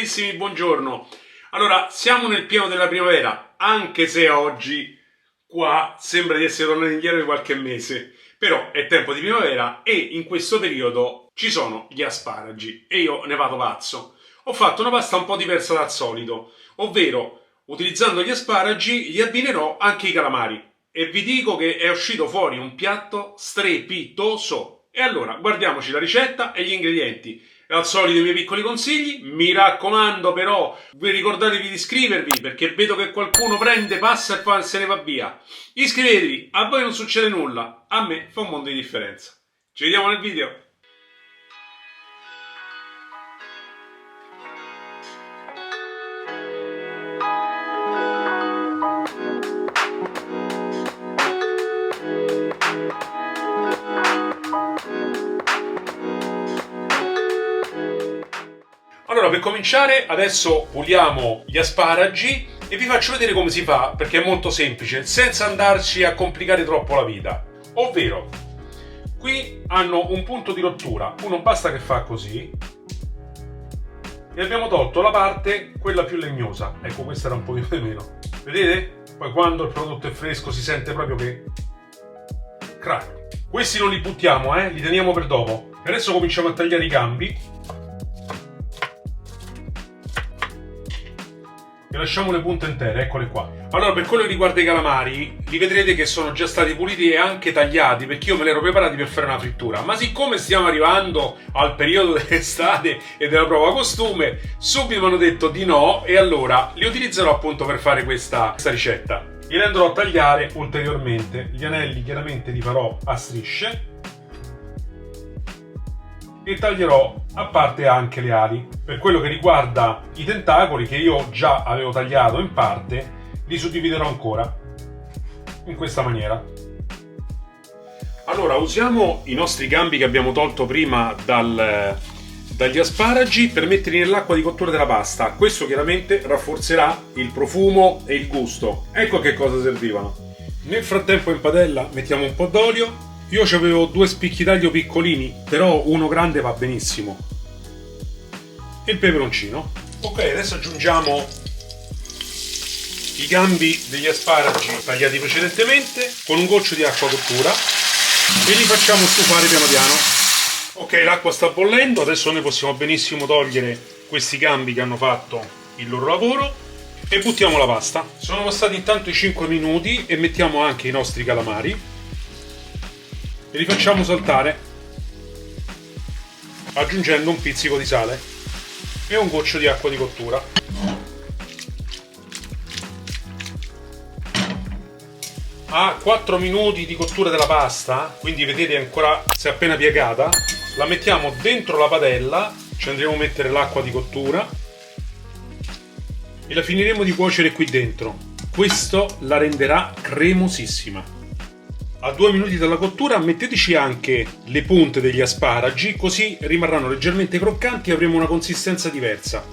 carissimi, buongiorno. Allora, siamo nel pieno della primavera, anche se oggi qua sembra di essere tornati indietro di qualche mese. Però è tempo di primavera e in questo periodo ci sono gli asparagi e io ne vado pazzo. Ho fatto una pasta un po' diversa dal solito, ovvero utilizzando gli asparagi gli abbinerò anche i calamari. E vi dico che è uscito fuori un piatto strepitoso. E allora, guardiamoci la ricetta e gli ingredienti. E al solito i miei piccoli consigli, mi raccomando però, vi ricordatevi di iscrivervi perché vedo che qualcuno prende, passa e se ne va via. Iscrivetevi, a voi non succede nulla, a me fa un mondo di differenza. Ci vediamo nel video. Allora, per cominciare, adesso puliamo gli asparagi e vi faccio vedere come si fa, perché è molto semplice, senza andarci a complicare troppo la vita. Ovvero, qui hanno un punto di rottura, uno basta che fa così, e abbiamo tolto la parte, quella più legnosa. Ecco, questa era un pochino di meno. Vedete? Poi quando il prodotto è fresco si sente proprio che crack. Questi non li buttiamo, li teniamo per dopo. E adesso cominciamo a tagliare i gambi. E lasciamo le punte intere, eccole qua. Allora, per quello che riguarda i calamari, li vedrete che sono già stati puliti e anche tagliati, perché io me li ero preparati per fare una frittura. Ma siccome stiamo arrivando al periodo dell'estate e della prova costume, subito mi hanno detto di no, e allora li utilizzerò appunto per fare questa ricetta. Li andrò a tagliare ulteriormente. Gli anelli chiaramente li farò a strisce e taglierò a parte anche le ali. Per quello che riguarda i tentacoli, che io già avevo tagliato in parte, li suddividerò ancora in questa maniera. Allora, usiamo i nostri gambi che abbiamo tolto prima dagli asparagi per metterli nell'acqua di cottura della pasta. Questo chiaramente rafforzerà il profumo e il gusto. Ecco a che cosa servivano. Nel frattempo in padella mettiamo un po' d'olio. Io avevo 2 spicchi d'aglio piccolini, però uno grande va benissimo. E il peperoncino. Ok, adesso aggiungiamo i gambi degli asparagi tagliati precedentemente con un goccio di acqua cottura e li facciamo stufare piano piano. Ok, l'acqua sta bollendo, adesso noi possiamo benissimo togliere questi gambi che hanno fatto il loro lavoro e buttiamo la pasta. Sono passati intanto i 5 minuti e mettiamo anche i nostri calamari e li facciamo saltare aggiungendo un pizzico di sale e un goccio di acqua di cottura. A 4 minuti di cottura della pasta, quindi vedete ancora si è appena piegata, la mettiamo dentro la padella, ci andremo a mettere l'acqua di cottura e la finiremo di cuocere qui dentro. Questo la renderà cremosissima. A 2 minuti dalla cottura metteteci anche le punte degli asparagi, così rimarranno leggermente croccanti e avremo una consistenza diversa.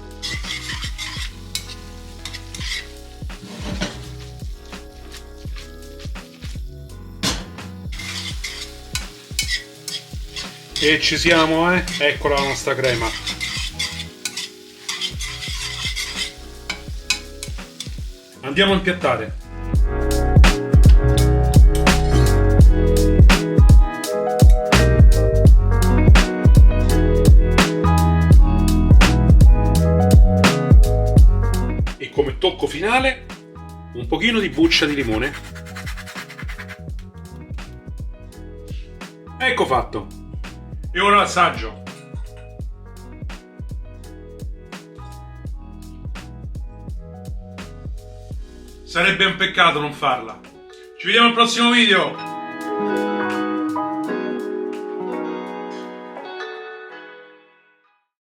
E ci siamo, Eccola la nostra crema. Andiamo a impiattare. Come tocco finale, un pochino di buccia di limone. Ecco fatto. E ora l'assaggio. Sarebbe un peccato non farla. Ci vediamo al prossimo video.